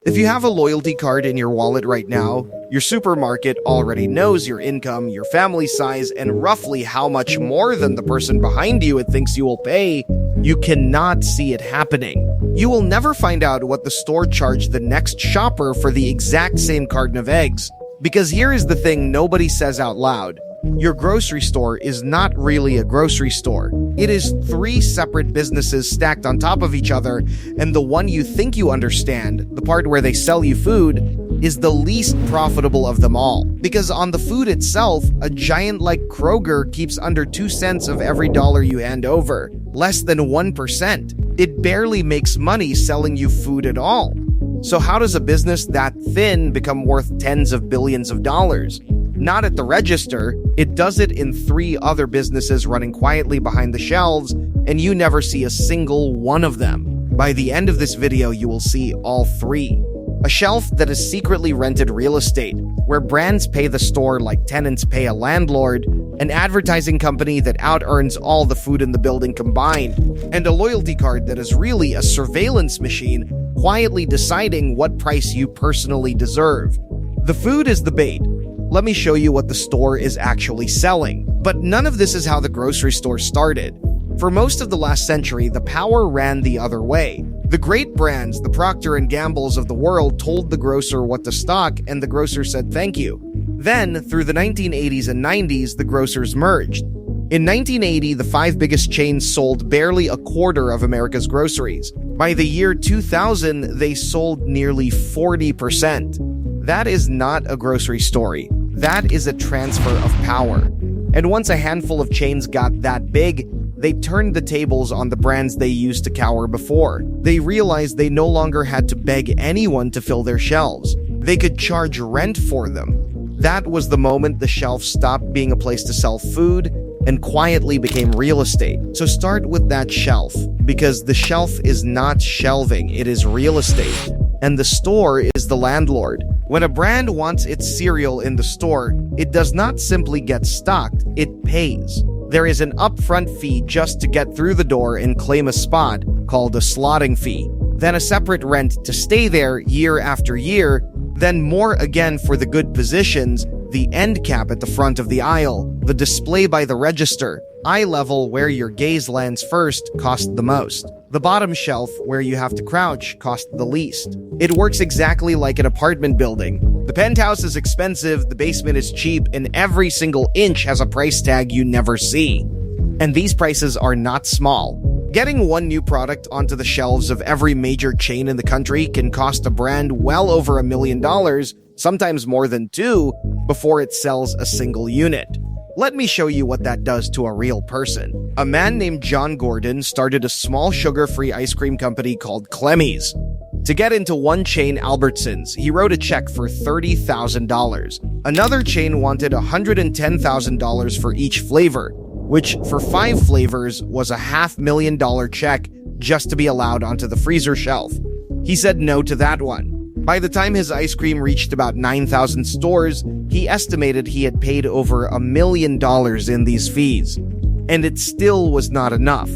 If you have a loyalty card in your wallet right now, your supermarket already knows your income, your family size, and roughly how much more than the person behind you it thinks you will pay. You cannot see it happening. You will never find out what the store charged the next shopper for the exact same carton of eggs. Because here is the thing nobody says out loud. Your grocery store is not really a grocery store. It is 3 separate businesses stacked on top of each other, and the one you think you understand, the part where they sell you food, is the least profitable of them all. Because on the food itself, a giant like Kroger keeps under 2 cents of every dollar you hand over, less than 1%. It barely makes money selling you food at all. So how does a business that thin become worth tens of billions of dollars? Not at the register, it does it in 3 other businesses running quietly behind the shelves, and you never see a single one of them. By the end of this video, you will see all 3. A shelf that is secretly rented real estate, where brands pay the store like tenants pay a landlord, an advertising company that out-earns all the food in the building combined, and a loyalty card that is really a surveillance machine quietly deciding what price you personally deserve. The food is the bait. Let me show you what the store is actually selling. But none of this is how the grocery store started. For most of the last century, the power ran the other way. The great brands, the Procter & Gamble's of the world, told the grocer what to stock, and the grocer said thank you. Then, through the 1980s and 90s, the grocers merged. In 1980, the 5 biggest chains sold barely a quarter of America's groceries. By the year 2000, they sold nearly 40%. That is not a grocery story. That is a transfer of power. And once a handful of chains got that big, they turned the tables on the brands they used to cower before. They realized they no longer had to beg anyone to fill their shelves. They could charge rent for them. That was the moment the shelf stopped being a place to sell food and quietly became real estate. So start with that shelf, because the shelf is not shelving, it is real estate. And the store is the landlord. When a brand wants its cereal in the store, it does not simply get stocked, it pays. There is an upfront fee just to get through the door and claim a spot, called a slotting fee. Then a separate rent to stay there year after year, then more again for the good positions, the end cap at the front of the aisle, the display by the register, eye level where your gaze lands first cost the most. The bottom shelf, where you have to crouch, cost the least. It works exactly like an apartment building. The penthouse is expensive, the basement is cheap, and every single inch has a price tag you never see. And these prices are not small. Getting one new product onto the shelves of every major chain in the country can cost a brand well over $1 million, sometimes more than 2, before it sells a single unit. Let me show you what that does to a real person. A man named John Gordon started a small sugar-free ice cream company called Clemmy's. To get into one chain, Albertsons, he wrote a check for $30,000. Another chain wanted $110,000 for each flavor, which for 5 flavors was a $500,000 check just to be allowed onto the freezer shelf. He said no to that one. By the time his ice cream reached about 9,000 stores, he estimated he had paid over $1 million in these fees. And it still was not enough.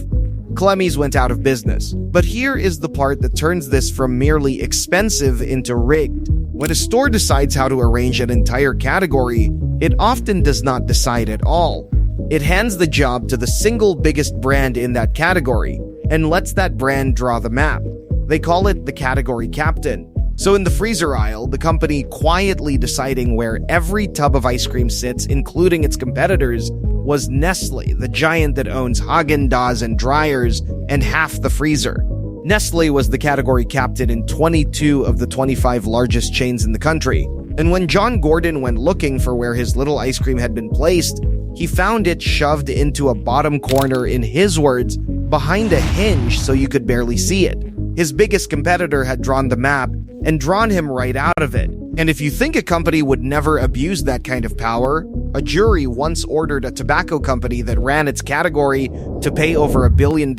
Clemmy's went out of business. But here is the part that turns this from merely expensive into rigged. When a store decides how to arrange an entire category, it often does not decide at all. It hands the job to the single biggest brand in that category and lets that brand draw the map. They call it the category captain. So in the freezer aisle, the company quietly deciding where every tub of ice cream sits, including its competitors, was Nestle, the giant that owns Häagen-Dazs and Dryers and half the freezer. Nestle was the category captain in 22 of the 25 largest chains in the country. And when John Gordon went looking for where his little ice cream had been placed, he found it shoved into a bottom corner, in his words, behind a hinge so you could barely see it. His biggest competitor had drawn the map and drawn him right out of it. And if you think a company would never abuse that kind of power, a jury once ordered a tobacco company that ran its category to pay over $1 billion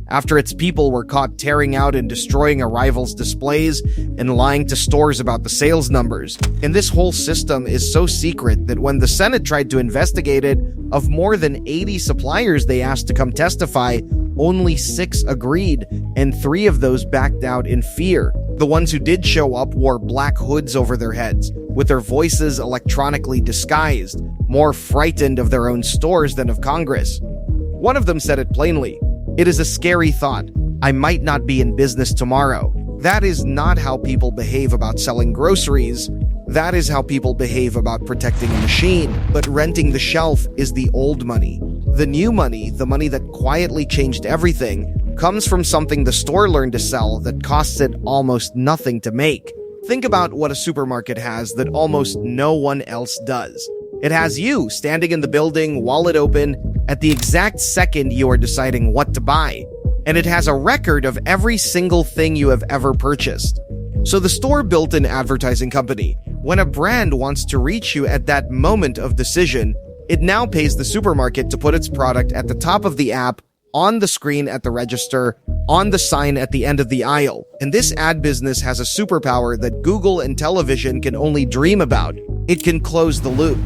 after its people were caught tearing out and destroying a rival's displays and lying to stores about the sales numbers. And this whole system is so secret that when the Senate tried to investigate it, of more than 80 suppliers they asked to come testify, only 6 agreed, and 3 of those backed out in fear. The ones who did show up wore black hoods over their heads, with their voices electronically disguised, more frightened of their own stores than of Congress. One of them said it plainly. "It is a scary thought. I might not be in business tomorrow." That is not how people behave about selling groceries. That is how people behave about protecting a machine. But renting the shelf is the old money. The new money, the money that quietly changed everything, comes from something the store learned to sell that costs it almost nothing to make. Think about what a supermarket has that almost no one else does. It has you standing in the building, wallet open, at the exact second you are deciding what to buy. And it has a record of every single thing you have ever purchased. So the store built an advertising company. When a brand wants to reach you at that moment of decision, it now pays the supermarket to put its product at the top of the app, on the screen at the register, on the sign at the end of the aisle. And this ad business has a superpower that Google and television can only dream about. It can close the loop.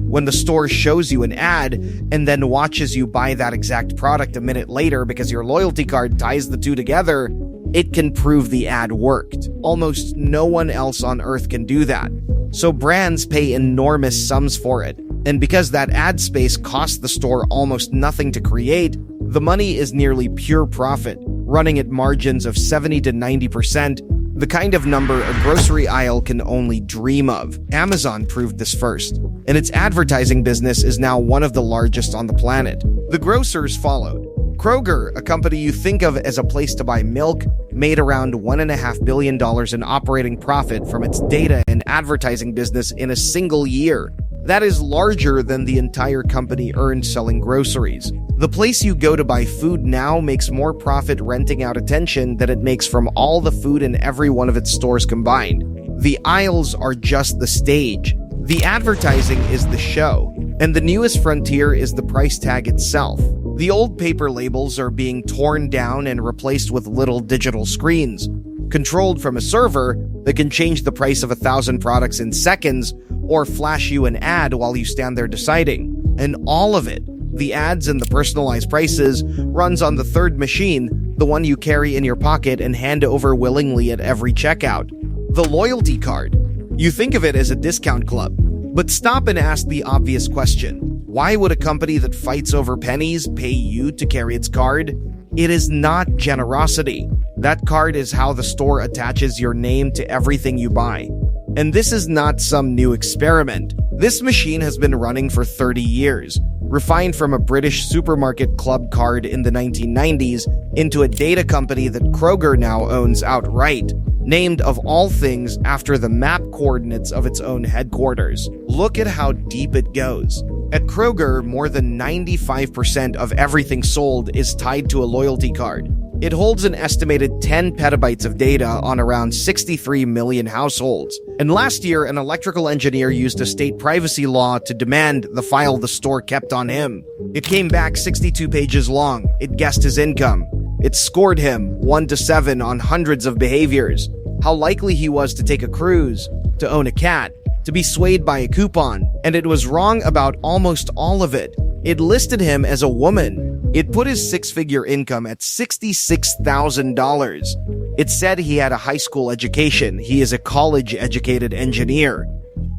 When the store shows you an ad and then watches you buy that exact product a minute later because your loyalty card ties the two together, it can prove the ad worked. Almost no one else on earth can do that. So brands pay enormous sums for it. And because that ad space costs the store almost nothing to create, the money is nearly pure profit, running at margins of 70 to 90%, the kind of number a grocery aisle can only dream of. Amazon proved this first, and its advertising business is now one of the largest on the planet. The grocers followed. Kroger, a company you think of as a place to buy milk, made around $1.5 billion in operating profit from its data and advertising business in a single year. That is larger than the entire company earned selling groceries. The place you go to buy food now makes more profit renting out attention than it makes from all the food in every one of its stores combined. The aisles are just the stage. The advertising is the show. And the newest frontier is the price tag itself. The old paper labels are being torn down and replaced with little digital screens, controlled from a server that can change the price of 1,000 products in seconds or flash you an ad while you stand there deciding. And all of it, the ads and the personalized prices, runs on the third machine, the one you carry in your pocket and hand over willingly at every checkout. The loyalty card. You think of it as a discount club. But stop and ask the obvious question. Why would a company that fights over pennies pay you to carry its card? It is not generosity. That card is how the store attaches your name to everything you buy. And this is not some new experiment. This machine has been running for 30 years, refined from a British supermarket club card in the 1990s into a data company that Kroger now owns outright, named of all things after the map coordinates of its own headquarters. Look at how deep it goes. At Kroger, more than 95% of everything sold is tied to a loyalty card. It holds an estimated 10 petabytes of data on around 63 million households. And last year, an electrical engineer used a state privacy law to demand the file the store kept on him. It came back 62 pages long. It guessed his income. It scored him 1 to 7 on hundreds of behaviors. How likely he was to take a cruise, to own a cat, to be swayed by a coupon. And it was wrong about almost all of it. It listed him as a woman. It put his six-figure income at $66,000. It said he had a high school education. He is a college-educated engineer.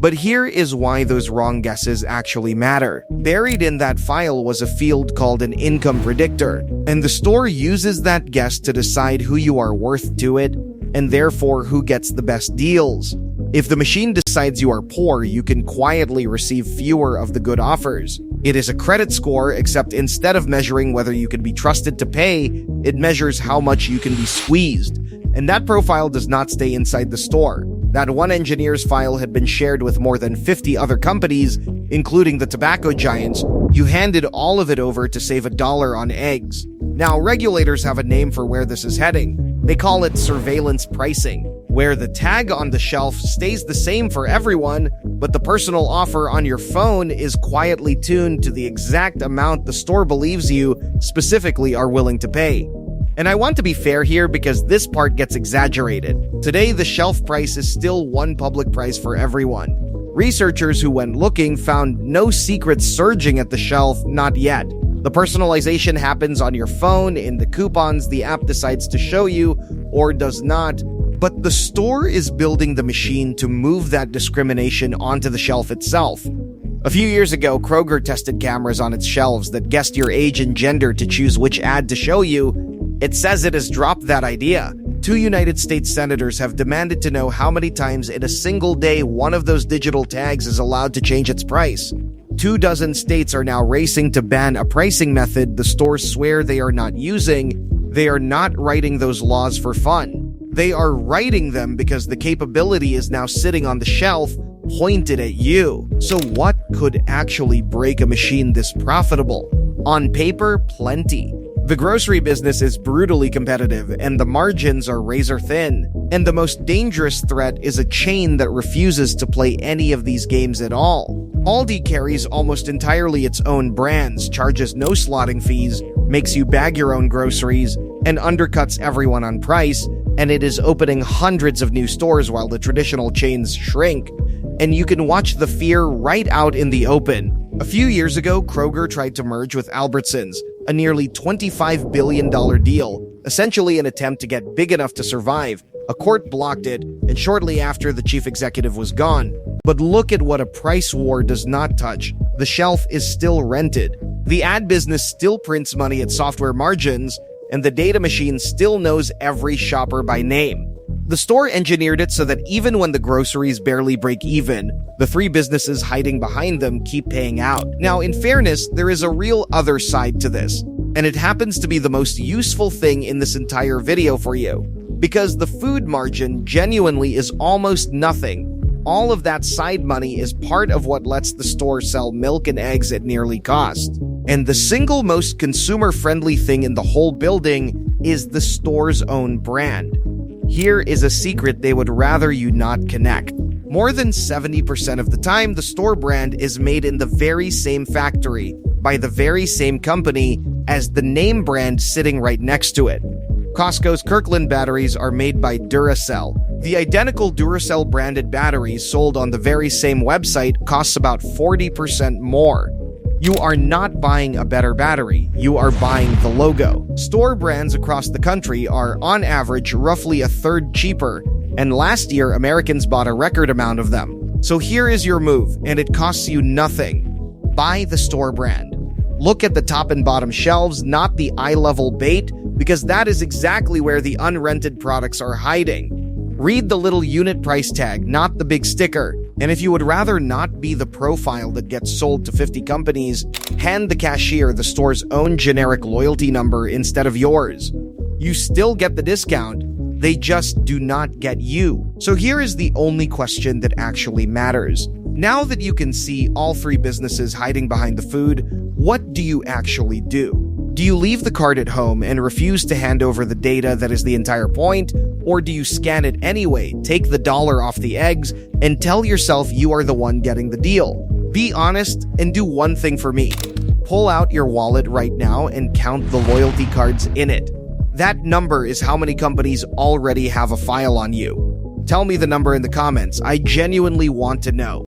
But here is why those wrong guesses actually matter. Buried in that file was a field called an income predictor, and the store uses that guess to decide who you are worth to it, and therefore who gets the best deals. If the machine decides you are poor, you can quietly receive fewer of the good offers. It is a credit score, except instead of measuring whether you can be trusted to pay, it measures how much you can be squeezed. And that profile does not stay inside the store. That one engineer's file had been shared with more than 50 other companies, including the tobacco giants. You handed all of it over to save $1 on eggs. Now, regulators have a name for where this is heading. They call it surveillance pricing, where the tag on the shelf stays the same for everyone, but the personal offer on your phone is quietly tuned to the exact amount the store believes you specifically are willing to pay. And I want to be fair here because this part gets exaggerated. Today, the shelf price is still one public price for everyone. Researchers who went looking found no secrets surging at the shelf, not yet. The personalization happens on your phone, in the coupons the app decides to show you, or does not. But the store is building the machine to move that discrimination onto the shelf itself. A few years ago, Kroger tested cameras on its shelves that guessed your age and gender to choose which ad to show you. It says it has dropped that idea. 2 United States senators have demanded to know how many times in a single day one of those digital tags is allowed to change its price. 24 states are now racing to ban a pricing method the stores swear they are not using. They are not writing those laws for fun. They are writing them because the capability is now sitting on the shelf, pointed at you. So what could actually break a machine this profitable? On paper, plenty. The grocery business is brutally competitive and the margins are razor thin. And the most dangerous threat is a chain that refuses to play any of these games at all. Aldi carries almost entirely its own brands, charges no slotting fees, makes you bag your own groceries, and undercuts everyone on price, and it is opening hundreds of new stores while the traditional chains shrink. And you can watch the fear right out in the open. A few years ago, Kroger tried to merge with Albertsons, a nearly $25 billion deal, essentially an attempt to get big enough to survive. A court blocked it, and shortly after, the chief executive was gone. But look at what a price war does not touch. The shelf is still rented. The ad business still prints money at software margins, and the data machine still knows every shopper by name. The store engineered it so that even when the groceries barely break even, the 3 businesses hiding behind them keep paying out. Now, in fairness, there is a real other side to this, and it happens to be the most useful thing in this entire video for you, because the food margin genuinely is almost nothing. All of that side money is part of what lets the store sell milk and eggs at nearly cost. And the single most consumer-friendly thing in the whole building is the store's own brand. Here is a secret they would rather you not connect. More than 70% of the time, the store brand is made in the very same factory, by the very same company as the name brand sitting right next to it. Costco's Kirkland batteries are made by Duracell. The identical Duracell branded batteries sold on the very same website costs about 40% more. You are not buying a better battery, you are buying the logo. Store brands across the country are, on average, roughly a third cheaper, and last year Americans bought a record amount of them. So here is your move, and it costs you nothing. Buy the store brand. Look at the top and bottom shelves, not the eye-level bait, because that is exactly where the unrented products are hiding. Read the little unit price tag, not the big sticker. And if you would rather not be the profile that gets sold to 50 companies, hand the cashier the store's own generic loyalty number instead of yours. You still get the discount, they just do not get you. So here is the only question that actually matters. Now that you can see all 3 businesses hiding behind the food, what do you actually do? Do you leave the cart at home and refuse to hand over the data that is the entire point? Or do you scan it anyway, take the dollar off the eggs, and tell yourself you are the one getting the deal? Be honest and do one thing for me. Pull out your wallet right now and count the loyalty cards in it. That number is how many companies already have a file on you. Tell me the number in the comments. I genuinely want to know.